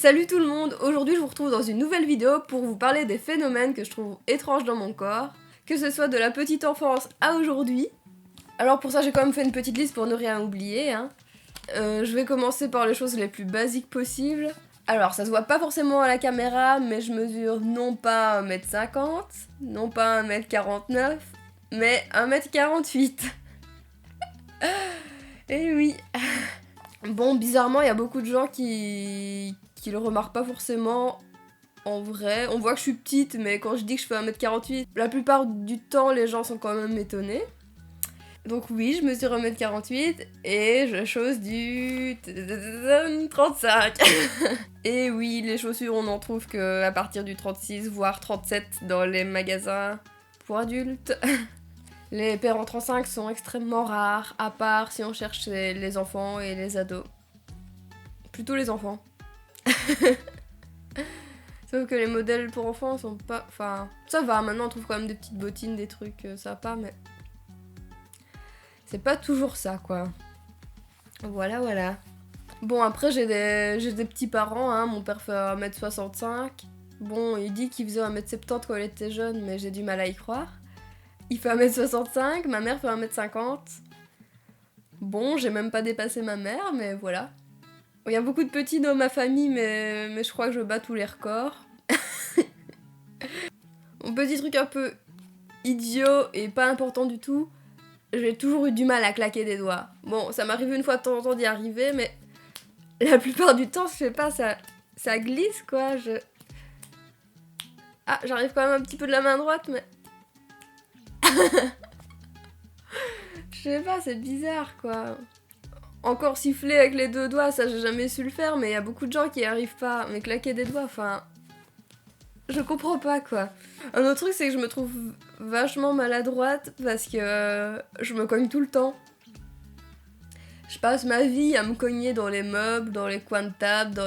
Salut tout le monde, aujourd'hui je vous retrouve dans une nouvelle vidéo pour vous parler des phénomènes que je trouve étranges dans mon corps, que ce soit de la petite enfance à aujourd'hui. Alors pour ça j'ai quand même fait une petite liste pour ne rien oublier. Je vais commencer par les choses les plus basiques possibles. Alors ça se voit pas forcément à la caméra, mais je mesure non pas 1m50, non pas 1m49, mais 1m48. Et oui. Bon, bizarrement, il y a beaucoup de gens qui le remarquent pas forcément. En vrai, on voit que je suis petite, mais quand je dis que je fais 1m48, la plupart du temps, les gens sont quand même étonnés. Donc oui, je mesure 1m48 et je chausse du 35. Et oui, les chaussures, on en trouve que à partir du 36, voire 37 dans les magasins pour adultes. Les paires en 35 sont extrêmement rares, à part si on cherche les enfants et les ados. Plutôt les enfants. Sauf que les modèles pour enfants sont pas... Enfin, ça va, maintenant on trouve quand même des petites bottines, des trucs sympas, mais... C'est pas toujours ça, quoi. Voilà, voilà. Bon, après, j'ai des petits parents, hein. Mon père fait 1m65. Bon, il dit qu'il faisait 1m70 quand il était jeune, mais j'ai du mal à y croire. Il fait 1m65, ma mère fait 1m50. Bon, j'ai même pas dépassé ma mère, mais voilà. Il y a beaucoup de petits dans ma famille, mais je crois que je bats tous les records. Mon petit truc un peu idiot et pas important du tout, j'ai toujours eu du mal à claquer des doigts. Bon, ça m'arrive une fois de temps en temps d'y arriver, mais la plupart du temps, je sais pas, ça glisse, quoi. Ah, j'arrive quand même un petit peu de la main droite, mais... Je sais pas, c'est bizarre, quoi. Encore siffler avec les deux doigts, ça j'ai jamais su le faire, mais il y a beaucoup de gens qui y arrivent pas. Mais claquer des doigts, enfin... Je comprends pas, quoi. Un autre truc, c'est que je me trouve vachement maladroite parce que je me cogne tout le temps. Je passe ma vie à me cogner dans les meubles, dans les coins de table,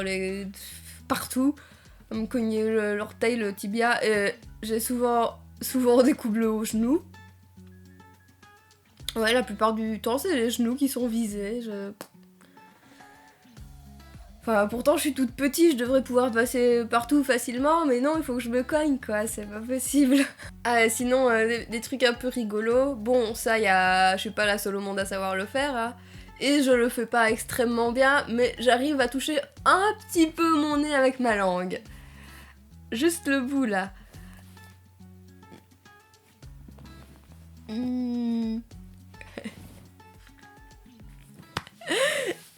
partout. À me cogner l'orteil, le tibia, et j'ai souvent des coups bleus aux genoux. Ouais, la plupart du temps, c'est les genoux qui sont visés. Enfin, pourtant, je suis toute petite, je devrais pouvoir passer partout facilement, mais non, il faut que je me cogne, quoi, c'est pas possible. Ah, sinon, des trucs un peu rigolos. Bon, ça, je suis pas la seule au monde à savoir le faire, hein. Et je le fais pas extrêmement bien, mais j'arrive à toucher un petit peu mon nez avec ma langue. Juste le bout, là.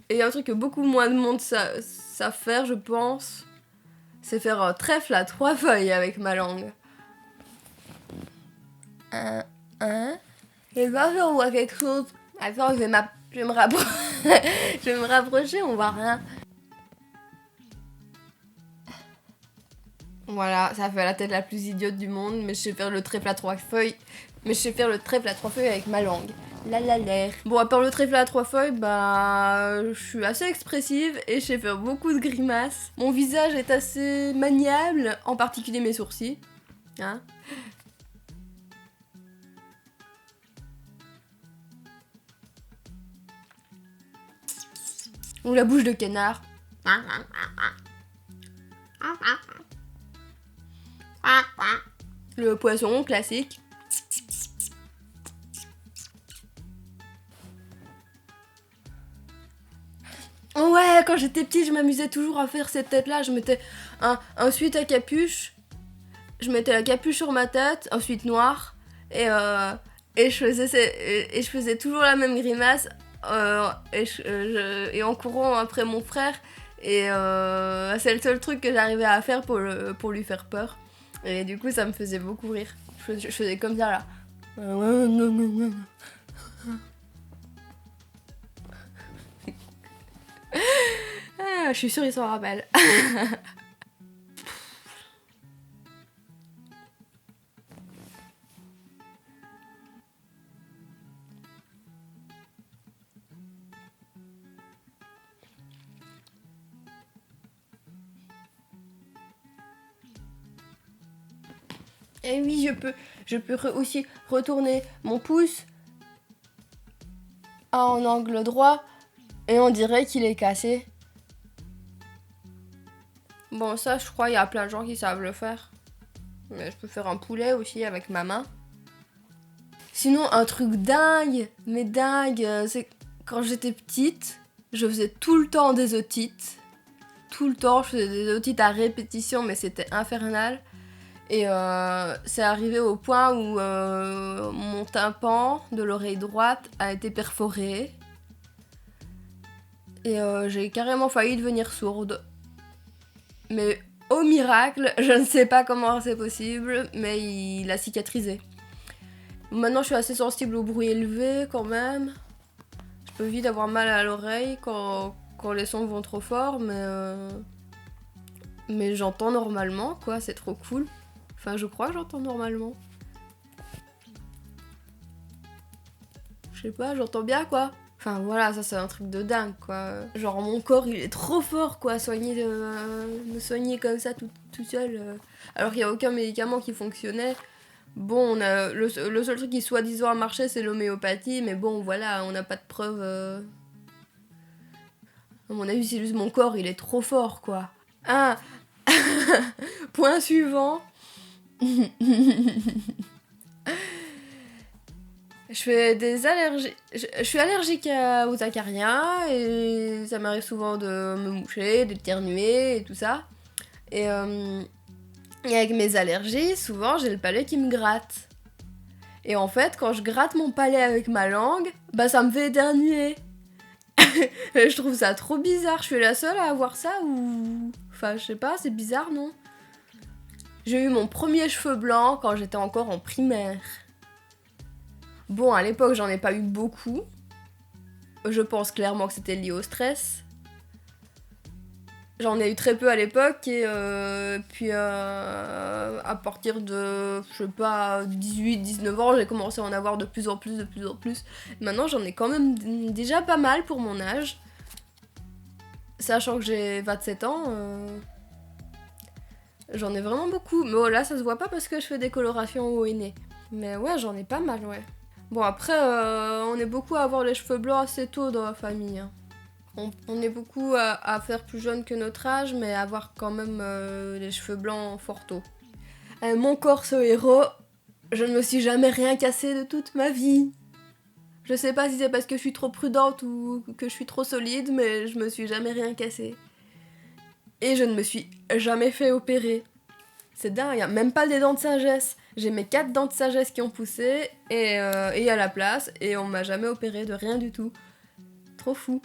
Et un truc que beaucoup moins de monde savent faire, je pense, c'est faire un trèfle à 3 feuilles avec ma langue. Je sais pas si on voit quelque chose. Attends, je vais me rapprocher. Je vais me rapprocher, on voit rien. Voilà, ça fait la tête la plus idiote du monde, mais je sais faire le trèfle à 3 feuilles. Mais je sais faire le trèfle à 3 feuilles avec ma langue. La la l'air. Bon, à part le trèfle à 3 feuilles, bah... je suis assez expressive et je sais faire beaucoup de grimaces. Mon visage est assez maniable, en particulier mes sourcils. Hein? Ou la bouche de canard. Le poisson classique. Ouais, quand j'étais petite, je m'amusais toujours à faire cette tête-là. Je mettais un sweat à capuche. Je mettais la capuche sur ma tête, un sweat noir. Et je faisais toujours la même grimace. Et en courant après mon frère. Et c'est le seul truc que j'arrivais à faire pour lui faire peur. Et du coup, ça me faisait beaucoup rire. Je faisais comme ça, là. Ah, je suis sûre, ils s'en rappellent. Et oui, je peux aussi retourner mon pouce en angle droit et on dirait qu'il est cassé. Bon, ça, je crois, il y a plein de gens qui savent le faire. Mais je peux faire un poulet aussi avec ma main. Sinon, un truc dingue, mais dingue, c'est quand j'étais petite, je faisais tout le temps des otites. Tout le temps, je faisais des otites à répétition, mais c'était infernal. Et c'est arrivé au point où mon tympan de l'oreille droite a été perforé. Et j'ai carrément failli devenir sourde. Mais au miracle, je ne sais pas comment c'est possible, mais il a cicatrisé. Maintenant, je suis assez sensible au bruit élevé quand même. Je peux vite avoir mal à l'oreille quand les sons vont trop fort, mais j'entends normalement, quoi, c'est trop cool. Enfin, je crois que j'entends normalement. Je sais pas, j'entends bien, quoi. Enfin, voilà, ça c'est un truc de dingue, quoi. Genre, mon corps, il est trop fort, quoi, me soigner comme ça tout seul. Alors qu'il n'y a aucun médicament qui fonctionnait. Bon, le seul truc qui soi-disant a marché, c'est l'homéopathie, mais bon, voilà, on n'a pas de preuves. À mon avis, c'est juste mon corps, il est trop fort, quoi. Ah. Point suivant. Je fais des allergies. Je suis allergique aux acariens et ça m'arrive souvent de me moucher, d'éternuer et tout ça. Et avec mes allergies, souvent j'ai le palais qui me gratte. Et en fait, quand je gratte mon palais avec ma langue, bah ça me fait éternuer. Et je trouve ça trop bizarre. Je suis la seule à avoir ça ou... Enfin, je sais pas, c'est bizarre, non? J'ai eu mon premier cheveu blanc quand j'étais encore en primaire. Bon, à l'époque, j'en ai pas eu beaucoup. Je pense clairement que c'était lié au stress. J'en ai eu très peu à l'époque et puis à partir de, je sais pas, 18-19 ans, j'ai commencé à en avoir de plus en plus. Maintenant, j'en ai quand même déjà pas mal pour mon âge. Sachant que j'ai 27 ans, j'en ai vraiment beaucoup. Mais oh, là, ça se voit pas parce que je fais des colorations au nez. Mais ouais, j'en ai pas mal, ouais. Bon, après, on est beaucoup à avoir les cheveux blancs assez tôt dans la famille. Hein. On est beaucoup à faire plus jeune que notre âge, mais à avoir quand même les cheveux blancs fort tôt. Mon corso héros, je ne me suis jamais rien cassé de toute ma vie. Je sais pas si c'est parce que je suis trop prudente ou que je suis trop solide, mais je me suis jamais rien cassé. Et je ne me suis jamais fait opérer. C'est dingue, hein. Même pas des dents de sagesse. J'ai mes 4 dents de sagesse qui ont poussé et à la place, et on m'a jamais opéré de rien du tout. Trop fou.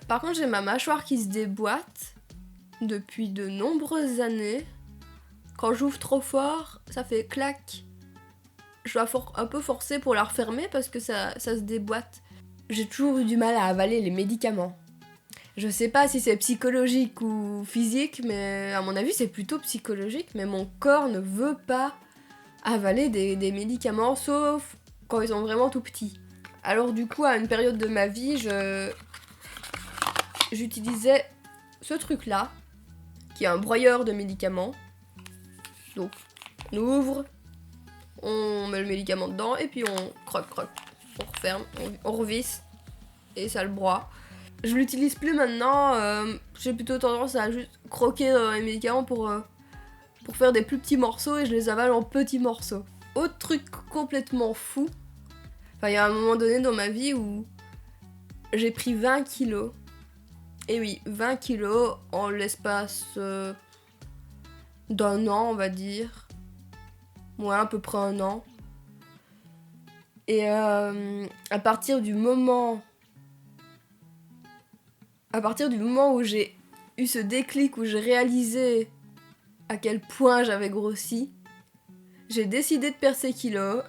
Par contre, j'ai ma mâchoire qui se déboîte depuis de nombreuses années. Quand j'ouvre trop fort, ça fait clac. Je dois un peu forcer pour la refermer parce que ça se déboîte. J'ai toujours eu du mal à avaler les médicaments. Je sais pas si c'est psychologique ou physique, mais à mon avis c'est plutôt psychologique, mais mon corps ne veut pas avaler des médicaments, sauf quand ils sont vraiment tout petits. Alors du coup, à une période de ma vie, j'utilisais ce truc-là, qui est un broyeur de médicaments. Donc, on ouvre, on met le médicament dedans, et puis on croque, on referme, on revisse, et ça le broie. Je l'utilise plus maintenant, j'ai plutôt tendance à juste croquer dans les médicaments pour faire des plus petits morceaux, et je les avale en petits morceaux. Autre truc complètement fou, enfin il y a un moment donné dans ma vie où j'ai pris 20 kilos. Et oui, 20 kilos en l'espace d'un an, on va dire. Ouais, à peu près un an. Et à partir du moment où j'ai eu ce déclic, où j'ai réalisé à quel point j'avais grossi, j'ai décidé de perdre ces kilos.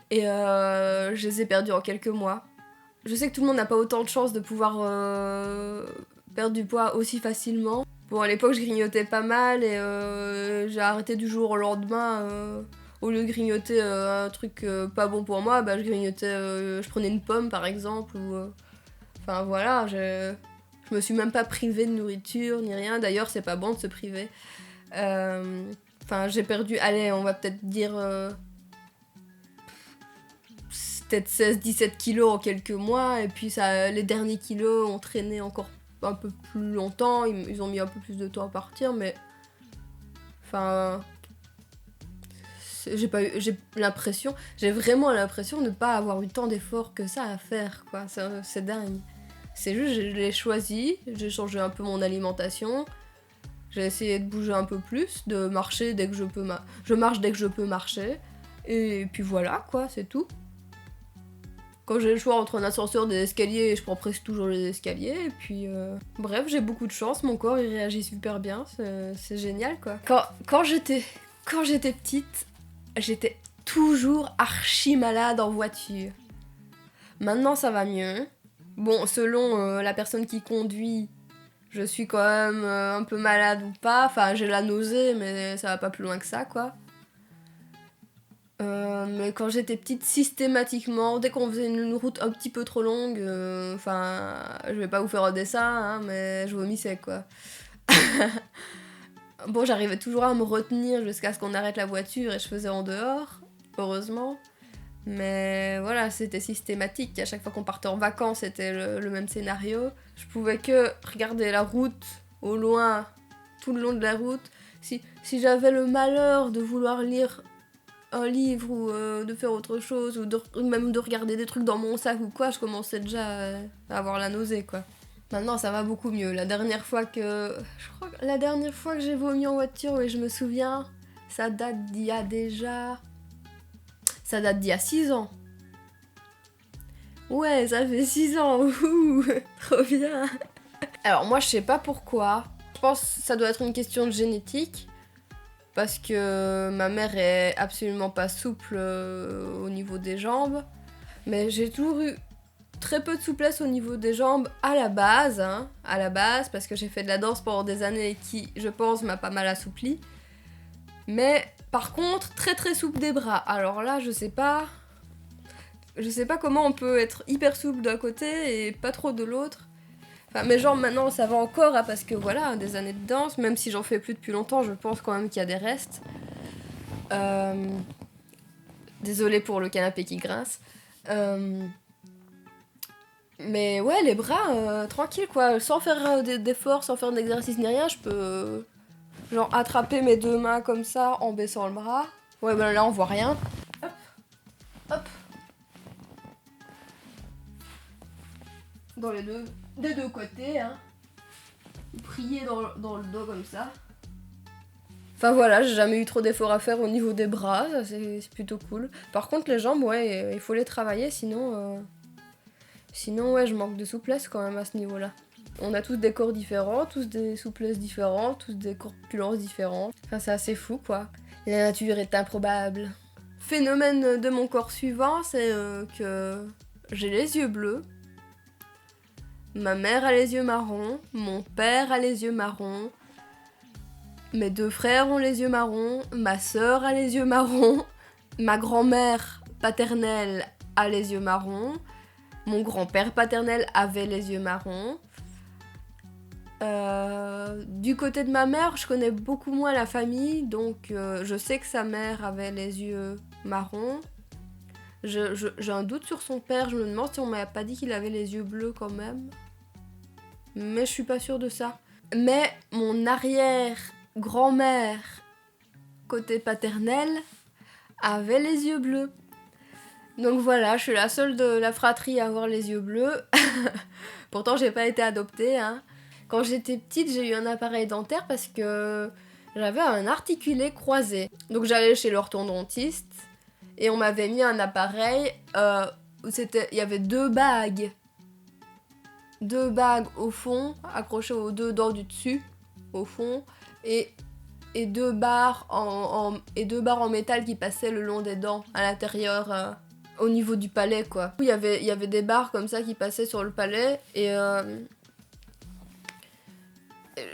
Et je les ai perdus en quelques mois. Je sais que tout le monde n'a pas autant de chance de pouvoir perdre du poids aussi facilement. Bon, à l'époque, je grignotais pas mal et j'ai arrêté du jour au lendemain. Au lieu de grignoter un truc pas bon pour moi, bah, je prenais une pomme par exemple. Enfin voilà, je me suis même pas privée de nourriture ni rien. D'ailleurs, c'est pas bon de se priver. Enfin, j'ai perdu, allez, on va peut-être dire... peut-être 16-17 kilos en quelques mois, et puis les derniers kilos ont traîné encore un peu plus longtemps, ils ont mis un peu plus de temps à partir, mais... Enfin... J'ai vraiment l'impression de ne pas avoir eu tant d'efforts que ça à faire, quoi. C'est dingue. C'est juste, je l'ai choisi, j'ai changé un peu mon alimentation, j'ai essayé de bouger un peu plus, de marcher dès que je peux je marche dès que je peux marcher, et puis voilà, quoi, c'est tout. Quand j'ai le choix entre un ascenseur et des escaliers, je prends presque toujours les escaliers, et puis... Bref, j'ai beaucoup de chance, mon corps il réagit super bien, c'est génial, quoi. Quand j'étais petite, j'étais toujours archi malade en voiture. Maintenant, ça va mieux. Bon, selon la personne qui conduit, je suis quand même un peu malade ou pas. Enfin, j'ai la nausée, mais ça va pas plus loin que ça, quoi. Mais quand j'étais petite, systématiquement, dès qu'on faisait une route un petit peu trop longue, enfin, je vais pas vous faire un dessin, hein, mais je vomissais, quoi. Bon, j'arrivais toujours à me retenir jusqu'à ce qu'on arrête la voiture et je faisais en dehors, heureusement. Mais voilà, c'était systématique. À chaque fois qu'on partait en vacances, c'était le même scénario. Je pouvais que regarder la route au loin, tout le long de la route. Si j'avais le malheur de vouloir lire un livre ou de faire autre chose, ou même de regarder des trucs dans mon sac ou quoi, je commençais déjà à avoir la nausée, quoi. Maintenant, ça va beaucoup mieux. Je crois que la dernière fois que j'ai vomi en voiture, oui, je me souviens, ça date d'il y a 6 ans. Ouais, ça fait 6 ans, ouh, trop bien. Alors moi, je sais pas pourquoi. Je pense que ça doit être une question de génétique. Parce que ma mère est absolument pas souple au niveau des jambes. Mais j'ai toujours eu très peu de souplesse au niveau des jambes à la base, parce que j'ai fait de la danse pendant des années qui, je pense, m'a pas mal assoupli. Mais par contre, très très souple des bras. Alors là, je sais pas comment on peut être hyper souple d'un côté et pas trop de l'autre. Enfin, mes jambes maintenant ça va encore, hein, parce que voilà, des années de danse, même si j'en fais plus depuis longtemps, je pense quand même qu'il y a des restes. Désolée pour le canapé qui grince. Mais ouais, les bras, tranquille, quoi. Sans faire d'efforts, sans faire d'exercice ni rien, je peux genre attraper mes 2 mains comme ça en baissant le bras. Ouais, ben là on voit rien. Hop, hop. Dans des deux côtés, hein. Prier dans le dos comme ça. Enfin voilà, j'ai jamais eu trop d'efforts à faire au niveau des bras, ça c'est plutôt cool. Par contre les jambes, ouais, il faut les travailler, sinon ouais, je manque de souplesse quand même à ce niveau-là. On a tous des corps différents, tous des souplesses différentes, tous des corpulences différentes. Enfin c'est assez fou, quoi. La nature est improbable. Phénomène de mon corps suivant, c'est que j'ai les yeux bleus. Ma mère a les yeux marrons, mon père a les yeux marrons, mes 2 frères ont les yeux marrons, ma sœur a les yeux marrons, ma grand-mère paternelle a les yeux marrons, mon grand-père paternel avait les yeux marrons. Du côté de ma mère, je connais beaucoup moins la famille, donc je sais que sa mère avait les yeux marrons. J'ai un doute sur son père, je me demande si on m'a pas dit qu'il avait les yeux bleus quand même. Mais je suis pas sûre de ça. Mais mon arrière-grand-mère, côté paternel, avait les yeux bleus. Donc voilà, je suis la seule de la fratrie à avoir les yeux bleus. Pourtant, j'ai pas été adoptée, hein. Quand j'étais petite, j'ai eu un appareil dentaire parce que j'avais un articulé croisé. Donc j'allais chez l'orthodontiste et on m'avait mis un appareil où il y avait 2 bagues. 2 bagues au fond, accrochées aux 2 dents du dessus, au fond, et 2 barres en métal qui passaient le long des dents, à l'intérieur, au niveau du palais, quoi. Il y avait des barres comme ça qui passaient sur le palais, et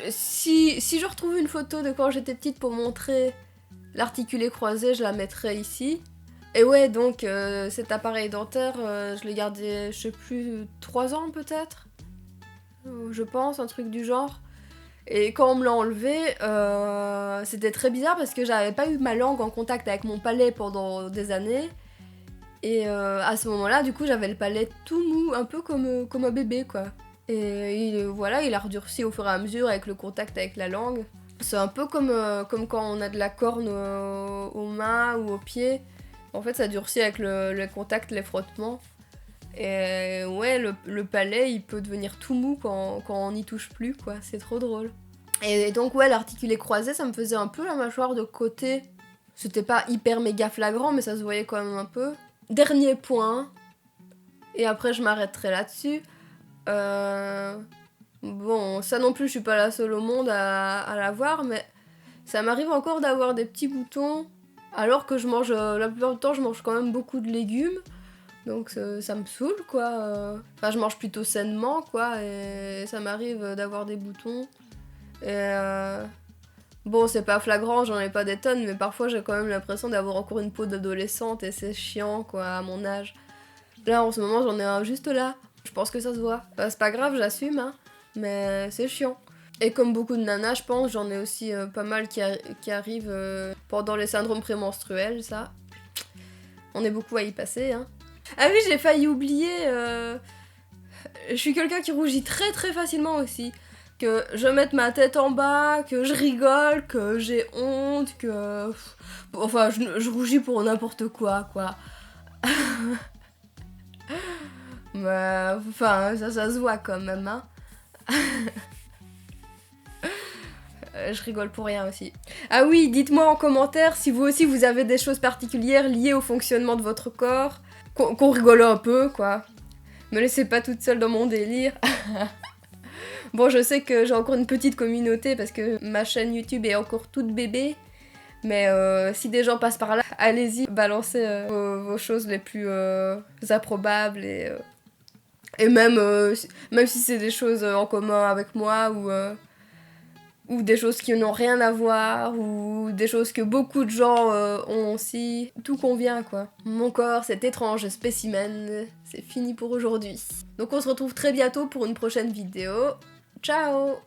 si je retrouve une photo de quand j'étais petite pour montrer l'articulé croisé, je la mettrai ici. Et ouais, donc cet appareil dentaire, je l'ai gardé, je sais plus, 3 ans peut-être, je pense, un truc du genre. Et quand on me l'a enlevé, c'était très bizarre parce que j'avais pas eu ma langue en contact avec mon palais pendant des années. Et à ce moment-là, du coup, j'avais le palais tout mou, un peu comme un bébé, quoi. Et voilà, il a redurci au fur et à mesure avec le contact avec la langue. C'est un peu comme quand on a de la corne aux mains ou aux pieds. En fait, ça durcit avec le contact, les frottements. Et ouais, le palais, il peut devenir tout mou quand on n'y touche plus, quoi. C'est trop drôle. Et donc, ouais, l'articulé croisé, ça me faisait un peu la mâchoire de côté. C'était pas hyper méga flagrant, mais ça se voyait quand même un peu. Dernier point, et après je m'arrêterai là-dessus. Bon, ça non plus, je suis pas la seule au monde à l'avoir, mais ça m'arrive encore d'avoir des petits boutons, alors que je mange, la plupart du temps, je mange quand même beaucoup de légumes. Donc ça me saoule, quoi. Enfin, je mange plutôt sainement, quoi, et ça m'arrive d'avoir des boutons. Et bon, c'est pas flagrant, j'en ai pas des tonnes, mais parfois j'ai quand même l'impression d'avoir encore une peau d'adolescente et c'est chiant, quoi, à mon âge. Là, en ce moment, j'en ai un juste là. Je pense que ça se voit. C'est pas grave, j'assume, hein, mais c'est chiant. Et comme beaucoup de nanas, je pense, j'en ai aussi pas mal qui arrivent pendant les syndromes prémenstruels, ça. On est beaucoup à y passer, hein. Ah oui, j'ai failli oublier. Je suis quelqu'un qui rougit très très facilement aussi. Que je mette ma tête en bas, que je rigole, que j'ai honte, que... Enfin, je rougis pour n'importe quoi, quoi. Mais, enfin, ça se voit quand même, hein. Je rigole pour rien aussi. Ah oui, dites-moi en commentaire si vous aussi vous avez des choses particulières liées au fonctionnement de votre corps. Qu'on rigole un peu, quoi. Me laissez pas toute seule dans mon délire. Bon, je sais que j'ai encore une petite communauté parce que ma chaîne YouTube est encore toute bébé. Mais si des gens passent par là, allez-y, balancez vos choses les plus improbables et même si c'est des choses en commun avec moi ou des choses qui n'ont rien à voir ou des choses que beaucoup de gens ont aussi, tout convient, quoi. Mon corps, cet étrange spécimen, c'est fini pour aujourd'hui. Donc on se retrouve très bientôt pour une prochaine vidéo. Ciao!